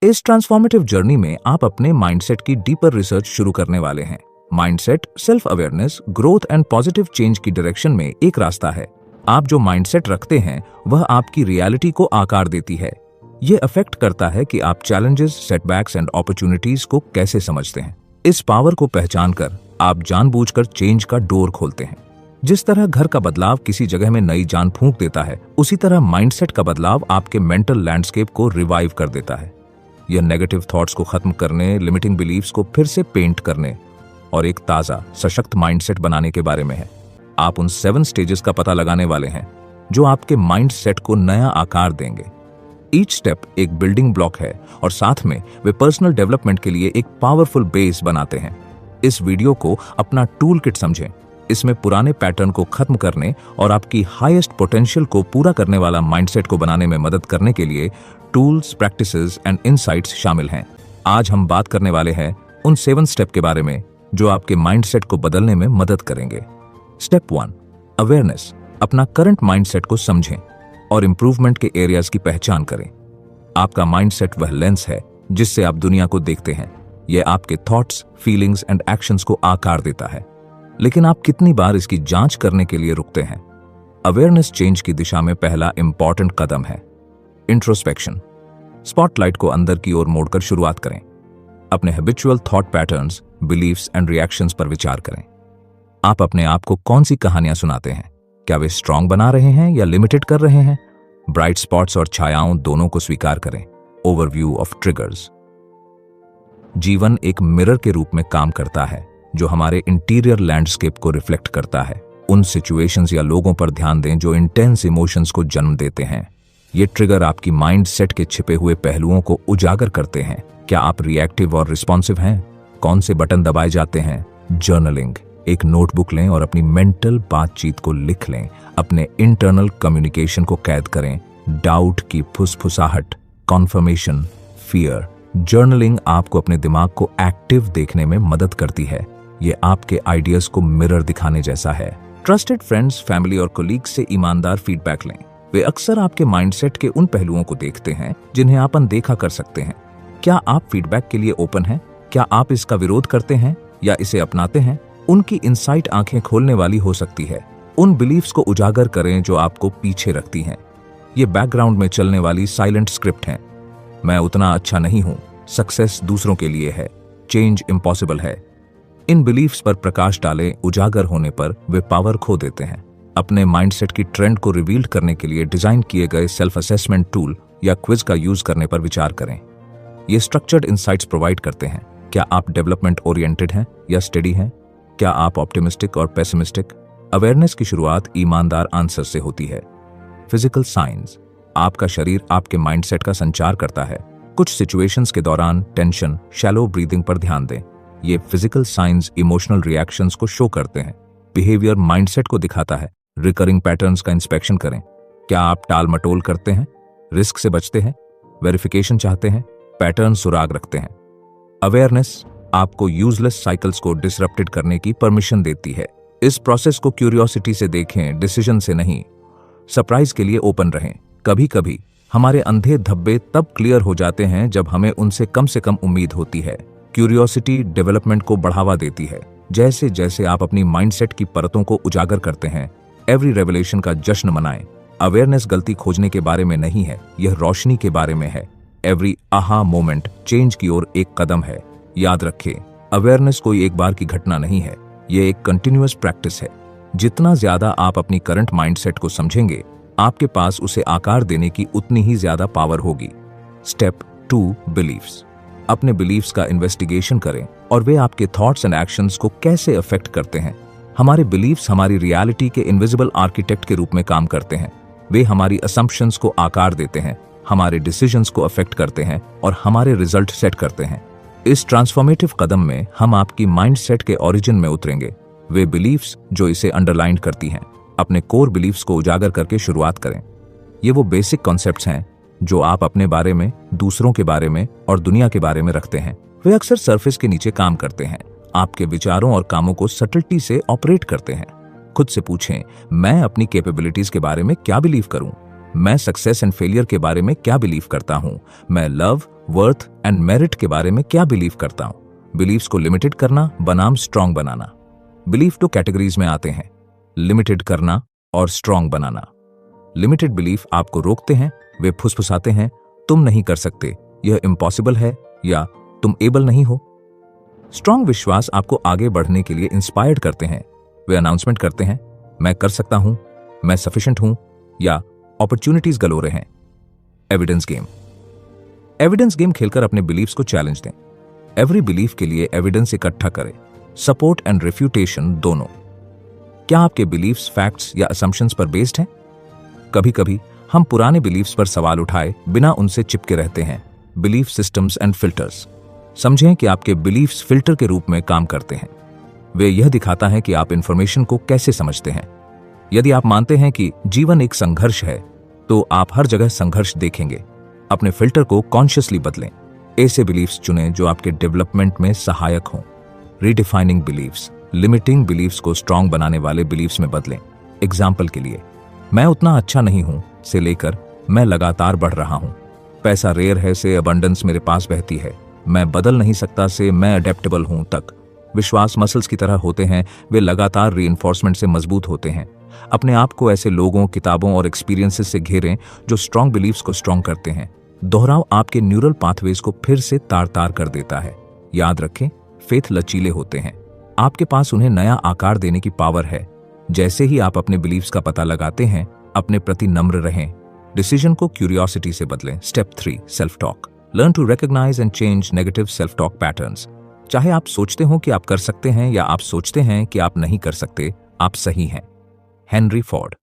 इस transformative journey में आप अपने माइंडसेट की डीपर रिसर्च शुरू करने वाले हैं। Mindset, self awareness, growth and positive change की डायरेक्शन में एक रास्ता है। आप जो माइंडसेट रखते हैं वह आपकी रियलिटी को आकार देती है। यह अफेक्ट करता है कि आप चैलेंजेस, सेटबैक्स एंड अपॉर्चुनिटीज को कैसे समझते हैं। इस पावर को पहचान कर आप जानबूझकर चेंज का डोर खोलते हैं। जिस तरह घर का बदलाव किसी जगह में नई जान फूंक देता है, उसी तरह माइंडसेट का बदलाव आपके मेंटल लैंडस्केप को रिवाइव कर देता है। यह नेगेटिव थॉट्स को खत्म करने, लिमिटिंग बिलीफ्स को फिर से पेंट करने और एक ताजा, सशक्त माइंडसेट बनाने के बारे में है। आप उन 7 स्टेजेस का पता लगाने वाले हैं जो आपके माइंडसेट को नया आकार देंगे। ईच स्टेप एक बिल्डिंग ब्लॉक है और साथ में वे पर्सनल डेवलपमेंट के लिए एक पावरफुल बेस बनाते हैं। इस वीडियो को अपना टूल किट समझें। इसमें पुराने पैटर्न को खत्म करने और आपकी हाईएस्ट पोटेंशियल को पूरा करने वाला माइंडसेट को बनाने में मदद करने के लिए टूल्स, प्रैक्टिसेस एंड इनसाइट्स शामिल हैं। आज हम बात करने वाले हैं उन 7 स्टेप के बारे में जो आपके माइंडसेट को बदलने में मदद करेंगे। Step 1, awareness. अपना करंट माइंडसेट को समझें और इंप्रूवमेंट के एरियाज की पहचान करें। आपका माइंडसेट वह लेंस है जिससे आप दुनिया को देखते हैं। यह आपके थॉट्स, फीलिंग्स एंड एक्शंस को आकार देता है। लेकिन आप कितनी बार इसकी जांच करने के लिए रुकते हैं? अवेयरनेस चेंज की दिशा में पहला इंपॉर्टेंट कदम है इंट्रोस्पेक्शन। स्पॉटलाइट को अंदर की ओर मोड़कर शुरुआत करें। अपने habitual thought patterns, beliefs and reactions पर विचार करें। आप अपने आप को कौन सी कहानियां सुनाते हैं? क्या वे स्ट्रांग बना रहे हैं या लिमिटेड कर रहे हैं? ब्राइट स्पॉट्स और छायाओं दोनों को स्वीकार करें। Overview of triggers. जीवन एक मिरर के रूप में काम करता है जो हमारे इंटीरियर लैंडस्केप को रिफ्लेक्ट करता है। उन सिचुएशंस या लोगों पर ध्यान दें जो इंटेंस इमोशंस को जन्म देते हैं। ये ट्रिगर आपकी माइंडसेट के छिपे हुए पहलुओं को उजागर करते हैं। क्या आप रिएक्टिव और रिस्पॉन्सिव हैं? कौन से बटन दबाए जाते हैं? जर्नलिंग। एक नोटबुक लें और अपनी मेंटल बातचीत को लिख लें। अपने इंटरनल कम्युनिकेशन को कैद करें। डाउट की फुसफुसाहट, कॉन्फर्मेशन, फियर। जर्नलिंग आपको अपने दिमाग को एक्टिव देखने में मदद करती है। ये आपके आइडियाज को मिरर दिखाने जैसा है। ट्रस्टेड फ्रेंड्स, फैमिली और कोलीग्स से ईमानदार फीडबैक लें। वे अक्सर आपके माइंडसेट के उन पहलुओं को देखते हैं जिन्हें आप अनदेखा कर सकते हैं। क्या आप फीडबैक के लिए ओपन हैं? क्या आप इसका विरोध करते हैं या इसे अपनाते हैं? उनकी इनसाइट आंखें खोलने वाली हो सकती है। उन बिलीफ्स को उजागर करें जो आपको पीछे रखती हैं। ये बैकग्राउंड में चलने वाली साइलेंट स्क्रिप्ट हैं। मैं उतना अच्छा नहीं हूं, सक्सेस दूसरों के लिए है, चेंज इम्पॉसिबल है। इन बिलीफ्स पर प्रकाश डालें। उजागर होने पर वे पावर खो देते हैं। अपने माइंडसेट की ट्रेंड को रिवील करने के लिए डिजाइन किए गए सेल्फ असेसमेंट टूल या क्विज का यूज करने पर विचार करें। ये स्ट्रक्चर्ड इनसाइट्स प्रोवाइड करते हैं। क्या आप डेवलपमेंट ओरिएंटेड हैं या स्टडी हैं? क्या आप ऑप्टिमिस्टिक और पेसिमिस्टिक? अवेयरनेस की शुरुआत ईमानदार आंसर से होती है। Physical science. आपका शरीर आपके माइंडसेट का संचार करता है। कुछ सिचुएशंस के दौरान टेंशन, शैलो ब्रीदिंग पर ध्यान दें। ये फिजिकल साइंस इमोशनल रिएक्शंस को शो करते हैं। बिहेवियर माइंडसेट को दिखाता है। रिकरिंग पैटर्न्स का इंस्पेक्शन करें। क्या आप टाल मटोल करते हैं? रिस्क से बचते हैं? वेरिफिकेशन चाहते हैं? पैटर्न सुराग रखते हैं? अवेयरनेस आपको यूजलेस साइकिल्स को डिसरप्टेड करने की परमिशन देती है। इस प्रोसेस को क्यूरियोसिटी से देखें, डिसीजन से नहीं। सरप्राइज के लिए ओपन रहें। कभी कभी हमारे अंधे धब्बे तब क्लियर हो जाते हैं जब हमें उनसे कम उम्मीद होती है। क्यूरियोसिटी डेवलपमेंट को बढ़ावा देती है। जैसे जैसे आप अपनी माइंडसेट की परतों को उजागर करते हैं, एवरी रेवलेशन का जश्न मनाएं। अवेयरनेस गलती खोजने के बारे में नहीं है, यह रोशनी के बारे में है। एवरी आहा मोमेंट चेंज की ओर एक कदम है। याद रखें, अवेयरनेस कोई एक बार की घटना नहीं है, यह एक कंटिन्यूअस प्रैक्टिस है। जितना ज्यादा आप अपनी करंट माइंडसेट को समझेंगे, आपके पास उसे आकार देने की उतनी ही ज्यादा पावर होगी। Step 2, beliefs. अपने बिलीफ्स का इन्वेस्टिगेशन करें और वे आपके थॉट्स एंड एक्शंस को कैसे अफेक्ट करते हैं। हमारे बिलीफ्स हमारी रियलिटी के इनविजिबल आर्किटेक्ट के रूप में काम करते हैं। वे हमारी असम्पशंस को आकार देते हैं, हमारे डिसीजंस को अफेक्ट करते हैं और हमारे रिजल्ट सेट करते हैं। इस ट्रांसफॉर्मेटिव कदम में हम आपकी माइंडसेट के ओरिजिन में उतरेंगे। वे बिलीफ्स जो इसे अंडरलाइन करती हैं। अपने कोर बिलीफ्स को उजागर करके शुरुआत करें। ये वो बेसिक कॉन्सेप्ट्स हैं जो आप अपने बारे में, दूसरों के बारे में और दुनिया के बारे में रखते हैं। वे अक्सर सरफेस के नीचे काम करते हैं, आपके विचारों और कामों को सटलिटी से ऑपरेट करते हैं। खुद से पूछें, मैं अपनी कैपेबिलिटीज के बारे में क्या बिलीव करूं? मैं सक्सेस एंड फेलियर के बारे में क्या बिलीव करता हूं, मैं लव, वर्थ एंड मेरिट के बारे में क्या बिलीव करता हूं। बिलीव्स को लिमिटेड करना बनाम स्ट्रांग बनाना। बिलीफ 2 कैटेगरीज में आते हैं, लिमिटेड करना और स्ट्रांग बनाना। लिमिटेड बिलीफ आपको रोकते हैं, वे फुसफुसाते हैं, तुम नहीं कर सकते, यह इम्पॉसिबल है या तुम एबल नहीं हो। स्ट्रांग विश्वास आपको आगे बढ़ने के लिए इंस्पायर्ड करते हैं, वे अनाउंसमेंट करते हैं, मैं कर सकता हूं, मैं सफिशिएंट हूं या अपॉर्चुनिटीज गलोरे हैं। Evidence game. एविडेंस गेम खेलकर अपने बिलीफ्स को चैलेंज दें। एवरी बिलीफ के लिए एविडेंस इकट्ठा करें, सपोर्ट एंड रिफ्यूटेशन दोनों। क्या आपके बिलीफ्स फैक्ट्स या असम्पशंस पर बेस्ड हैं? कभी कभी हम पुराने बिलीफ्स पर सवाल उठाए बिना उनसे चिपके रहते हैं। Belief systems and filters. समझें कि आपके बिलीफ्स फिल्टर के रूप में काम करते हैं। वे यह दिखाता है कि आप इंफॉर्मेशन को कैसे समझते हैं। यदि आप मानते हैं कि जीवन एक संघर्ष है, तो आप हर जगह संघर्ष देखेंगे। अपने फिल्टर को कॉन्शियसली बदलें। ऐसे बिलीफ्स चुनें जो आपके डेवलपमेंट में सहायक हों। Redefining beliefs. लिमिटिंग बिलीफ्स को स्ट्रांग बनाने वाले बिलीफ्स में बदलें। एग्जाम्पल के लिए, मैं उतना अच्छा नहीं हूं से लेकर मैं लगातार बढ़ रहा हूं। पैसा रेयर है से अबंडेंस मेरे पास बहती है। मैं बदल नहीं सकता से मैं अडेप्टेबल हूं तक। विश्वास मसल्स की तरह होते हैं, वे लगातार रीइंफोर्समेंट से मजबूत होते हैं। अपने आप को ऐसे लोगों, किताबों और एक्सपीरियंसेस से घेरें जो स्ट्रांग बिलीफ्स को स्ट्रांग करते हैं। दोहराव आपके न्यूरल पाथवेज को फिर से तार तार कर देता है। याद रखें, फेथ लचीले होते हैं, आपके पास उन्हें नया आकार देने की पावर है। जैसे ही आप अपने बिलीफ्स का पता लगाते हैं, अपने प्रति नम्र रहें। डिसीजन को क्यूरियोसिटी से बदलें। Step 3, self talk. Learn to recognise and change negative self talk patterns. चाहे आप सोचते हो कि आप कर सकते हैं या आप सोचते हैं कि आप नहीं कर सकते, आप सही हैं। Henry Ford.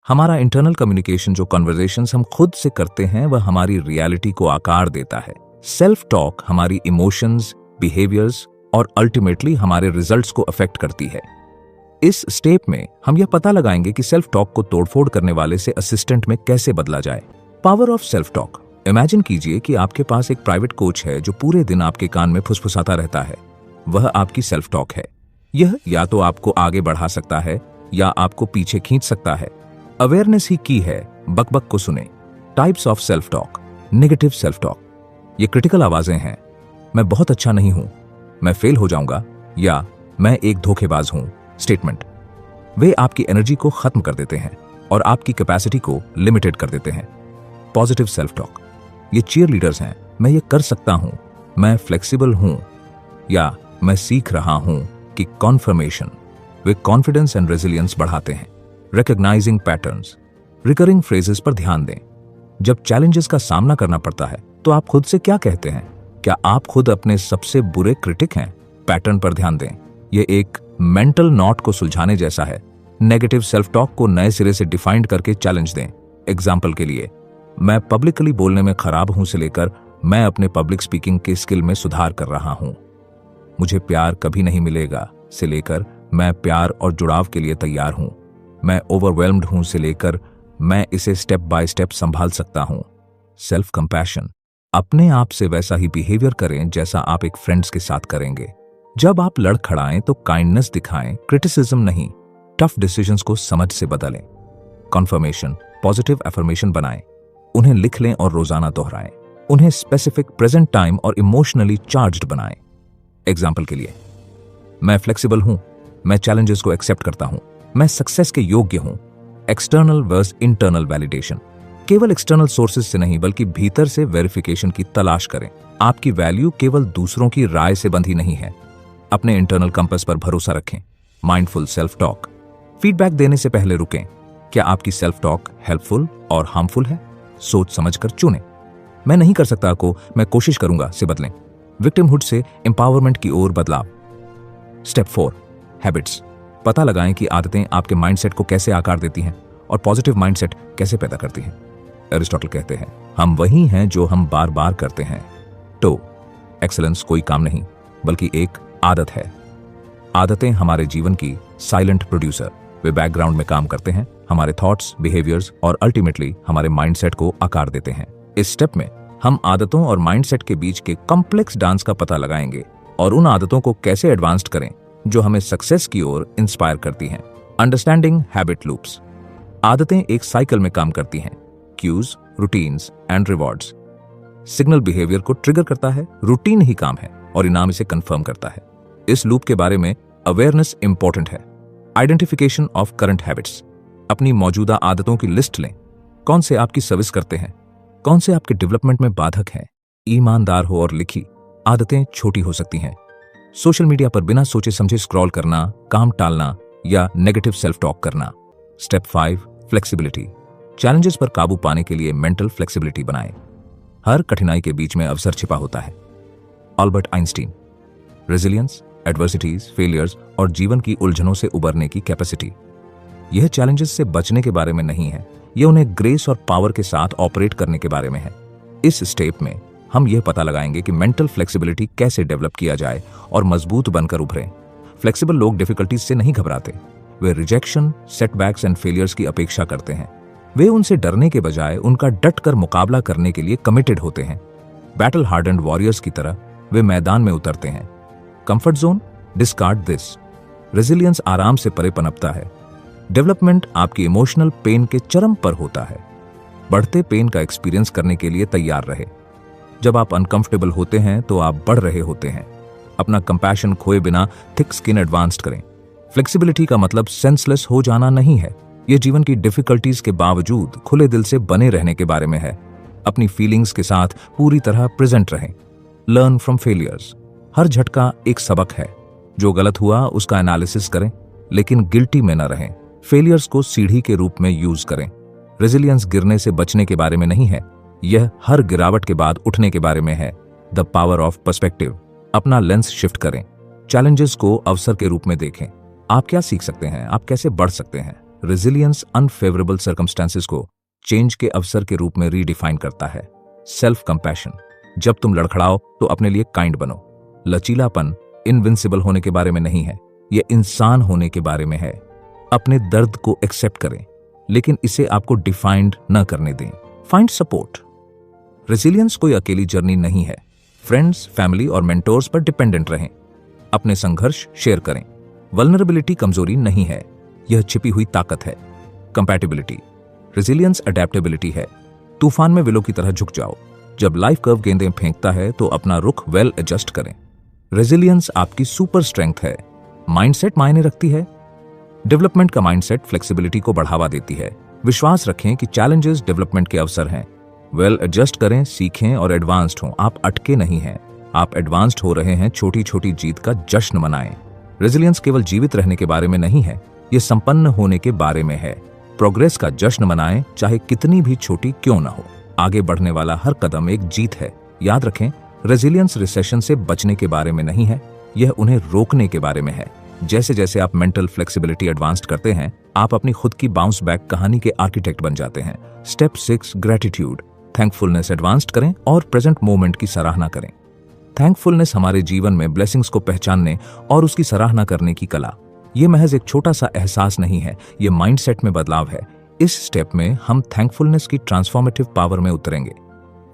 हमारा इंटरनल कम्युनिकेशन, जो कन्वर्सेशंस हम खुद से करते हैं, वह हमारी रियलिटी को आकार देता है। सेल्फ टॉक हमारी इमोशंस, बिहेवियर्स और अल्टीमेटली हमारे रिजल्ट्स को अफेक्ट करती है। इस स्टेप में हम यह पता लगाएंगे कि सेल्फ टॉक को तोड़फोड़ करने वाले से असिस्टेंट में कैसे बदला जाए। Power of self talk. Imagine कीजिए कि आपके पास एक प्राइवेट कोच है जो पूरे दिन आपके कान में फुसफुसाता रहता है। वह आपकी सेल्फ टॉक है। यह या तो आपको आगे बढ़ा सकता है या आपको पीछे खींच सकता है। अवेयरनेस ही की है, बकबक को सुने। Types of self talk. Negative self talk. ये क्रिटिकल आवाजें हैं, मैं बहुत अच्छा नहीं हूं, मैं फेल हो जाऊंगा या मैं एक धोखेबाज हूं स्टेटमेंट। वे आपकी एनर्जी को खत्म कर देते हैं और आपकी कैपेसिटी को लिमिटेड कर देते हैं। Positive self talk. ये चीयर लीडर्स हैं, मैं ये कर सकता हूं, मैं फ्लेक्सिबल हूं या मैं सीख रहा हूं कि conformation. Way confidence and resilience बढ़ाते हैं। Recognising patterns. रिकरिंग फ्रेजेस पर ध्यान दें। जब चैलेंजेस का सामना करना पड़ता है तो आप खुद से क्या कहते हैं? क्या आप खुद अपने सबसे बुरे क्रिटिक हैं? पैटर्न पर ध्यान दें। यह एक मेंटल नॉट को सुलझाने जैसा है। नेगेटिव सेल्फ टॉक को नए सिरे से डिफाइंड करके चैलेंज दें। एग्जाम्पल के लिए, मैं पब्लिकली बोलने में खराब हूं से लेकर मैं अपने पब्लिक स्पीकिंग के स्किल में सुधार कर रहा हूं। मुझे प्यार कभी नहीं मिलेगा से लेकर मैं प्यार और जुड़ाव के लिए तैयार हूं। मैं ओवरवेल्म्ड हूं से लेकर मैं इसे स्टेप बाय स्टेप संभाल सकता हूं। Self compassion. अपने आप से वैसा ही बिहेवियर करें जैसा आप एक फ्रेंड्स के साथ करेंगे। जब आप लड़खड़ाएं तो काइंडनेस दिखाएं, क्रिटिसिज्म नहीं। टफ डिसीजंस को समझ से बदलें। कन्फर्मेशन। पॉजिटिव अफर्मेशन बनाएं, उन्हें लिख लें और रोजाना दोहराएं। उन्हें स्पेसिफिक, प्रेजेंट टाइम और इमोशनली चार्ज्ड बनाएं। एग्जाम्पल के लिए, मैं फ्लेक्सिबल हूं, मैं चैलेंजेस को एक्सेप्ट करता हूं, मैं सक्सेस के योग्य हूं। External versus internal validation. केवल एक्सटर्नल सोर्सेज से नहीं बल्कि भीतर से वेरिफिकेशन की तलाश करें। आपकी वैल्यू केवल दूसरों की राय से बंधी नहीं है। अपने इंटरनल कंपास पर भरोसा रखें। Mindful self talk. फीडबैक देने से पहले रुकें। क्या आपकी सेल्फ टॉक हेल्पफुल और हार्मफुल है? सोच समझकर चुनें। मैं नहीं कर सकता को मैं कोशिश करूंगा से बदलें। विक्टिमहुड से एम्पावरमेंट की ओर बदलाव। Step 4, habits. पता लगाएं कि आदतें आपके माइंडसेट को कैसे आकार देती हैं और पॉजिटिव माइंडसेट कैसे पैदा करती हैं। एरिस्टोटल कहते हैं, हम वही हैं जो हम बार बार करते हैं। तो एक्सेलेंस कोई काम नहीं बल्कि एक आदत है। आदतें हमारे जीवन की साइलेंट प्रोड्यूसर। वे बैकग्राउंड में काम करते हैं, हमारे थॉट्स, बिहेवियर्स और अल्टीमेटली हमारे माइंडसेट को आकार देते हैं। इस स्टेप में हम आदतों और माइंडसेट के बीच के कॉम्प्लेक्स डांस का पता लगाएंगे और उन आदतों को कैसे एडवांस्ड करें जो हमें सक्सेस की ओर इंस्पायर करती हैं। Understanding habit loops. आदतें एक साइकिल में काम करती हैं। Cues, routines and rewards. Signal behaviour को ट्रिगर करता है, रूटीन ही काम है और इनाम इसे कंफर्म करता है। इस लूप के बारे में अवेयरनेस इंपॉर्टेंट है। आइडेंटिफिकेशन ऑफ करंट हैबिट्स, अपनी मौजूदा आदतों की लिस्ट लें। कौन से आपकी सर्विस करते हैं, कौन से आपके डेवलपमेंट में बाधक हैं। ईमानदार हो और लिखी आदतें छोटी हो सकती हैं। सोशल मीडिया पर बिना सोचे समझे स्क्रॉल करना, काम टालना या नेगेटिव सेल्फ टॉक करना। स्टेप 5, फ्लेक्सिबिलिटी, चैलेंजेस पर काबू पाने के लिए मेंटल फ्लेक्सिबिलिटी बनाएं। हर कठिनाई के बीच में अवसर छिपा होता है। Albert Einstein, resilience, adversities, failures और जीवन की उलझनों से उबरने की कैपेसिटी। यह चैलेंजेस से बचने के बारे में नहीं है, यह उन्हें ग्रेस और पावर के साथ ऑपरेट करने के बारे में है। इस स्टेप में हम यह पता लगाएंगे कि मेंटल फ्लेक्सिबिलिटी कैसे डेवलप किया जाए और मजबूत बनकर उभरें। फ्लेक्सिबल लोग डिफिकल्टीज से नहीं घबराते, वे रिजेक्शन, सेटबैक्स एंड फेलियर्स की अपेक्षा करते हैं। वे उनसे डरने के बजाय उनका डटकर मुकाबला करने के लिए कमिटेड होते हैं। बैटल हार्डेंड वॉरियर्स की तरह वे मैदान में उतरते हैं। Comfort zone, discard this. Resilience आराम से परे पनपता है। डेवलपमेंट आपकी इमोशनल पेन के चरम पर होता है। बढ़ते पेन का एक्सपीरियंस करने के लिए तैयार रहे। जब आप अनकंफर्टेबल होते हैं तो आप बढ़ रहे होते हैं। अपना कंपैशन खोए बिना थिक स्किन एडवांस्ड करें। फ्लेक्सिबिलिटी का मतलब सेंसलेस हो जाना नहीं है, यह जीवन की डिफिकल्टीज के बावजूद खुले दिल से बने रहने के बारे में है। अपनी फीलिंग्स के साथ पूरी तरह प्रेजेंट रहें। लर्न फ्रॉम फेलियर्स, हर झटका एक सबक है। जो गलत हुआ उसका एनालिसिस करें, लेकिन गिल्टी में न रहें। फेलियर्स को सीढ़ी के रूप में यूज करें। रेजिलियंस गिरने से बचने के बारे में नहीं है, यह हर गिरावट के बाद उठने के बारे में है। द पावर ऑफ पर्सपेक्टिव, अपना लेंस शिफ्ट करें। चैलेंजेस को अवसर के रूप में देखें। आप क्या सीख सकते हैं, आप कैसे बढ़ सकते हैं। रेजिलियंस अनफेवरेबल सर्कमस्टेंसेस को चेंज के अवसर के रूप में रीडिफाइन करता है। सेल्फ कंपैशन, जब तुम लड़खड़ाओ तो अपने लिए काइंड बनो। लचीलापन इनविंसिबल होने के बारे में नहीं है, यह इंसान होने के बारे में है। अपने दर्द को एक्सेप्ट करें, लेकिन इसे आपको डिफाइंड न करने दें। फाइंड सपोर्ट, रेजिलियंस कोई अकेली जर्नी नहीं है। फ्रेंड्स, फैमिली और मेंटोर्स पर डिपेंडेंट रहें। अपने संघर्ष शेयर करें। वल्नरेबिलिटी कमजोरी नहीं है, यह छिपी हुई ताकत है। कंपैटिबिलिटी, रेजिलियंस अडेप्टेबिलिटी है। तूफान में विलो की तरह झुक जाओ। जब लाइफ कर्व गेंदें फेंकता है तो अपना रुख वेल एडजस्ट करें। रेजिलियंस आपकी सुपर स्ट्रेंथ है। माइंडसेट मायने रखती है। डेवलपमेंट का माइंडसेट फ्लेक्सिबिलिटी को बढ़ावा देती है। विश्वास रखें कि चैलेंजेस डेवलपमेंट के अवसर हैं। वेल एडजस्ट करें, सीखें और एडवांस्ड हों। आप अटके नहीं हैं, आप एडवांस्ड हो रहे हैं। छोटी छोटी जीत का जश्न मनाएं। रेजिलियंस केवल जीवित रहने के बारे में नहीं है, यह संपन्न होने के बारे में है। प्रोग्रेस का जश्न मनाएं, चाहे कितनी भी छोटी क्यों ना हो। आगे बढ़ने वाला हर कदम एक जीत है। याद रखें, रेजिलियंस रिसेशन से बचने के बारे में नहीं है, यह उन्हें रोकने के बारे में है। जैसे जैसे आप मेंटल फ्लेक्सिबिलिटी एडवांस्ड करते हैं, आप अपनी खुद की बाउंस बैक कहानी के आर्किटेक्ट बन जाते हैं। स्टेप 6, ग्रेटिट्यूड, थैंकफुलनेस एडवांस्ड करें और प्रेजेंट मोमेंट की सराहना करें। थैंकफुलनेस हमारे जीवन में ब्लेसिंग्स को पहचानने और उसकी सराहना करने की कला। यह महज एक छोटा सा एहसास नहीं है, यह माइंडसेट में बदलाव है। इस स्टेप में हम थैंकफुलनेस की ट्रांसफॉर्मेटिव पावर में उतरेंगे।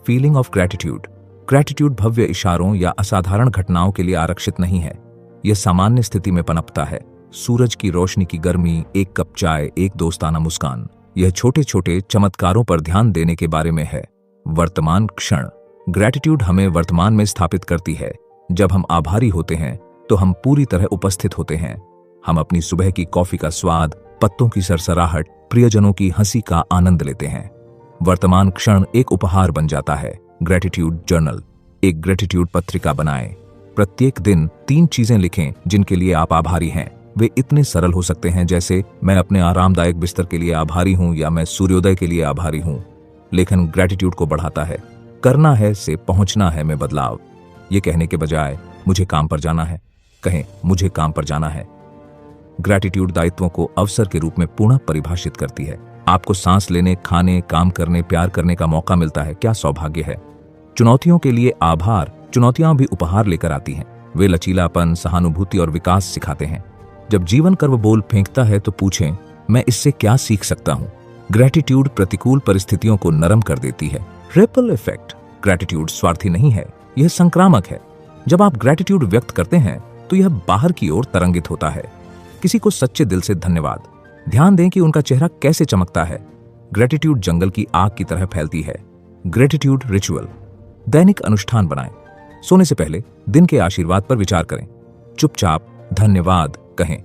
फीलिंग ऑफ ग्रेटिट्यूड, ग्रेटिट्यूड भव्य इशारों या असाधारण घटनाओं के लिए आरक्षित नहीं है, यह सामान्य स्थिति में पनपता है। सूरज की रोशनी की गर्मी, एक कप चाय, एक दोस्ताना मुस्कान, यह छोटे छोटे चमत्कारों पर ध्यान देने के बारे में है। वर्तमान क्षण, ग्रेटिट्यूड हमें वर्तमान में स्थापित करती है। जब हम आभारी होते हैं तो हम पूरी तरह उपस्थित होते हैं। हम अपनी सुबह की कॉफी का स्वाद, पत्तों की सरसराहट, प्रियजनों की हंसी का आनंद लेते हैं। वर्तमान क्षण एक उपहार बन जाता है। ग्रेटिट्यूड जर्नल, एक ग्रेटिट्यूड पत्रिका बनाएं। प्रत्येक दिन 3 चीजें लिखें जिनके लिए आप आभारी हैं। वे इतने सरल हो सकते हैं जैसे मैं अपने आरामदायक बिस्तर के लिए आभारी हूं या मैं सूर्योदय के लिए आभारी हूं। लेखन ग्रेटिट्यूड को बढ़ाता है। करना है से पहुंचना है में बदलाव। ये कहने के बजाय मुझे काम पर जाना है, कहें मुझे काम पर जाना है। ग्रेटिट्यूड दायित्वों को अवसर के रूप में पुनः परिभाषित करती है। आपको सांस लेने, खाने, काम करने, प्यार करने का मौका मिलता है, क्या सौभाग्य है। चुनौतियों के लिए आभार, चुनौतियां भी उपहार लेकर आती हैं। वे लचीलापन, सहानुभूति और विकास सिखाते हैं। जब जीवन कर्वबोल फेंकता है तो पूछें, मैं इससे क्या सीख सकता हूं। ग्रेटिट्यूड प्रतिकूल परिस्थितियों को नरम कर देती है। रिपल इफेक्ट, ग्रेटिट्यूड स्वार्थी नहीं है, यह संक्रामक है। जब आप ग्रेटिट्यूड व्यक्त करते हैं तो यह बाहर की ओर तरंगित होता है। किसी को सच्चे दिल से धन्यवाद। ध्यान दें कि उनका चेहरा कैसे चमकता है। ग्रेटिट्यूड जंगल की आग की तरह फैलती है। ग्रेटिट्यूड रिचुअल, दैनिक अनुष्ठान बनाएं। सोने से पहले दिन के आशीर्वाद पर विचार करें। चुपचाप धन्यवाद कहें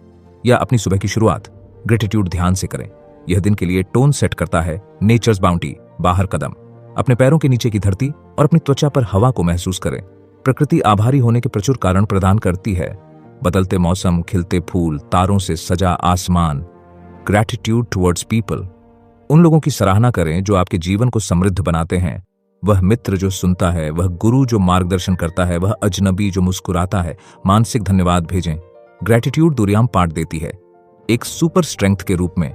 या अपनी सुबह की शुरुआत ग्रेटिट्यूड ध्यान से करें। यह दिन के लिए टोन सेट करता है। नेचर्स बाउंटी, बाहर कदम, अपने पैरों के नीचे की धरती और अपनी त्वचा पर हवा को महसूस करें। प्रकृति आभारी होने के प्रचुर कारण प्रदान करती है। बदलते मौसम, खिलते फूल, तारों से सजा आसमान। ग्रेटिट्यूड टुवर्ड्स पीपल, उन लोगों की सराहना करें जो आपके जीवन को समृद्ध बनाते हैं। वह मित्र जो सुनता है, वह गुरु जो मार्गदर्शन करता है, वह अजनबी जो मुस्कुराता है। मानसिक धन्यवाद भेजें। ग्रेटिट्यूड दुर्याम पाट देती है, एक सुपर स्ट्रेंथ के रूप में।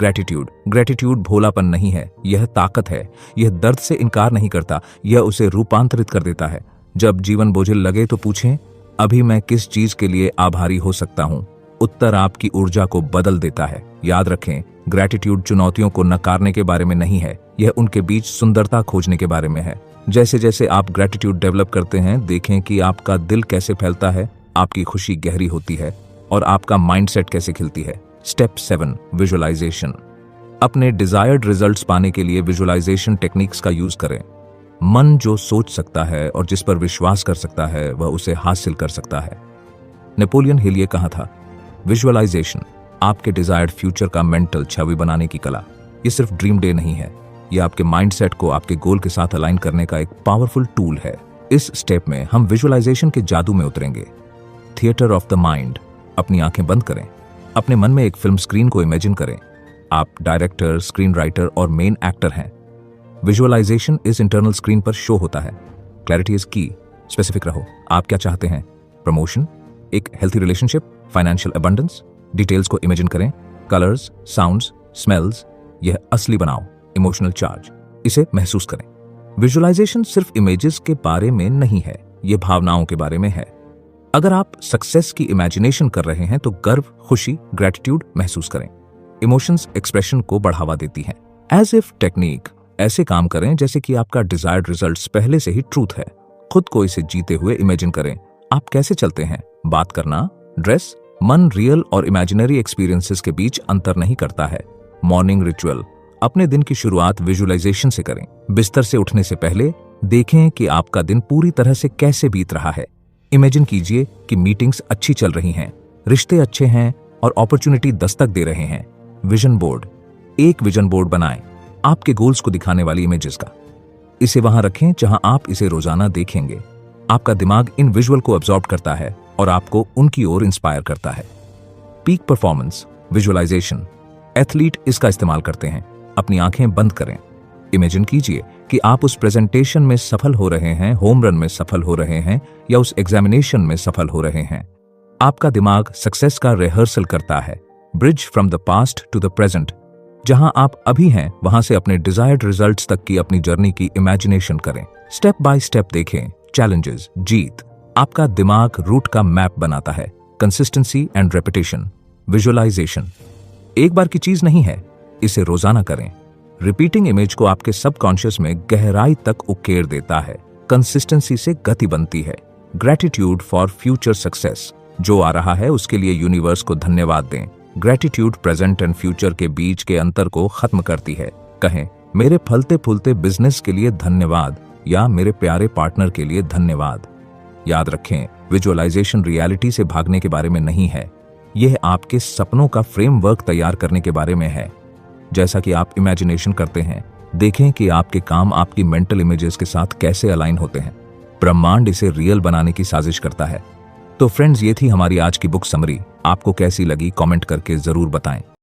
ग्रेटिट्यूड भोलापन नहीं है, यह ताकत है। यह दर्द से इनकार नहीं करता, यह उसे रूपांतरित कर देता है। जब जीवन बोझिल लगे तो पूछें, अभी मैं किस चीज के लिए आभारी हो सकता हूं? उत्तर आपकी ऊर्जा को बदल देता है। याद रखें, ग्रेटिट्यूड चुनौतियों को नकारने के बारे में नहीं है, यह उनके बीच सुंदरता खोजने के बारे में है। जैसे जैसे आप ग्रेटिट्यूड डेवलप करते हैं, देखें कि आपका दिल कैसे फैलता है, आपकी खुशी गहरी होती है और आपका माइंडसेट कैसे खिलती है। Step 7, visualisation. अपने डिजायर्ड रिजल्ट्स पाने के लिए विजुअलाइजेशन टेक्निक्स का यूज करें। मन जो सोच सकता है और जिस पर विश्वास कर सकता है, वह उसे हासिल कर सकता है। नेपोलियन हिल ये कहा था, विजुअलाइजेशन आपके डिजायर्ड फ्यूचर का मेंटल छवि बनाने की कला। ये सिर्फ ड्रीम डे नहीं है, यह आपके माइंडसेट को आपके गोल के साथ अलाइन करने का एक पावरफुल टूल है। इस स्टेप में हम विजुअलाइजेशन के जादू में उतरेंगे। थिएटर ऑफ द माइंड, अपनी आंखें बंद करें। अपने मन में एक फिल्म स्क्रीन को इमेजिन करें। आप डायरेक्टर, स्क्रीन राइटर और मेन एक्टर हैं। विजुअलाइजेशन इस इंटरनल स्क्रीन पर शो होता है। क्लैरिटी इज की, स्पेसिफिक रहो। आप क्या चाहते हैं? प्रमोशन, एक healthy relationship, financial abundance? Details को इमेजिन करें। कलर्स, साउंड्स, स्मेल्स, यह असली बनाओ। इमोशनल चार्ज, इसे महसूस करें। विजुअलाइजेशन सिर्फ इमेजेस के बारे में नहीं है, यह भावनाओं के बारे में है। अगर आप सक्सेस की इमेजिनेशन कर रहे हैं तो गर्व, खुशी, ग्रेटिट्यूड महसूस करें। इमोशंस एक्सप्रेशन को बढ़ावा देती हैं। एज इफ टेक्निक, ऐसे काम करें जैसे कि आपका डिजायर्ड रिजल्ट्स पहले से ही ट्रूथ है। खुद को इसे जीते हुए इमेजिन करें। आप कैसे चलते हैं? बात करना, ड्रेस, मन रियल और इमेजिनरी एक्सपीरियंसेस के बीच अंतर नहीं करता है। मॉर्निंग रिचुअल, अपने दिन की शुरुआत विजुअलाइजेशन से करें। बिस्तर से उठने से पहले देखें कि आपका दिन पूरी तरह से कैसे बीत रहा है। इमेजिन कीजिए कि मीटिंग्स अच्छी चल रही हैं, रिश्ते अच्छे हैं और अपॉर्चुनिटी दस्तक दे रहे हैं। विजन बोर्ड, एक विजन बोर्ड बनाएं आपके गोल्स को दिखाने वाली इमेजेस का। इसे वहां रखें जहां आप इसे रोजाना देखेंगे। आपका दिमाग इन विजुअल को अब्सॉर्ब करता है और आपको उनकी ओर इंस्पायर करता है। पीक परफॉर्मेंस विजुअलाइजेशन, एथलीट इसका इस्तेमाल करते हैं। अपनी आंखें बंद करें। इमेजिन कीजिए कि आप उस प्रेजेंटेशन में सफल हो रहे हैं, होम रन में सफल हो रहे हैं या उस एग्जामिनेशन में सफल हो रहे हैं। आपका दिमाग सक्सेस का रिहर्सल करता है। Bridge from the past to the present, जहां आप अभी हैं वहां से अपने डिजायर्ड रिजल्ट्स तक की अपनी जर्नी की इमेजिनेशन करें। स्टेप बाय स्टेप देखें। चैलेंजेस, जीत, आपका दिमाग रूट का मैप बनाता है। कंसिस्टेंसी एंड रेपिटेशन, विजुअलाइजेशन एक बार की चीज नहीं है, इसे रोजाना करें। रिपीटिंग इमेज को आपके सबकॉन्शियस में गहराई तक उकेर देता है। कंसिस्टेंसी से गति बनती है। ग्रेटिट्यूड फॉर फ्यूचर सक्सेस, जो आ रहा है उसके लिए यूनिवर्स को धन्यवाद दें। ग्रेटिट्यूड प्रेजेंट एंड फ्यूचर के बीच के अंतर को खत्म करती है। कहें, मेरे फलते फूलते बिजनेस के लिए धन्यवाद या मेरे प्यारे पार्टनर के लिए धन्यवाद। याद रखें, विजुअलाइजेशन रियलिटी से भागने के बारे में नहीं है, यह आपके सपनों का फ्रेमवर्क तैयार करने के बारे में है। जैसा कि आप इमेजिनेशन करते हैं, देखें कि आपके काम आपकी मेंटल इमेजेस के साथ कैसे अलाइन होते हैं। ब्रह्मांड इसे रियल बनाने की साजिश करता है। तो फ्रेंड्स, ये थी हमारी आज की बुक समरी। आपको कैसी लगी कमेंट करके जरूर बताएं।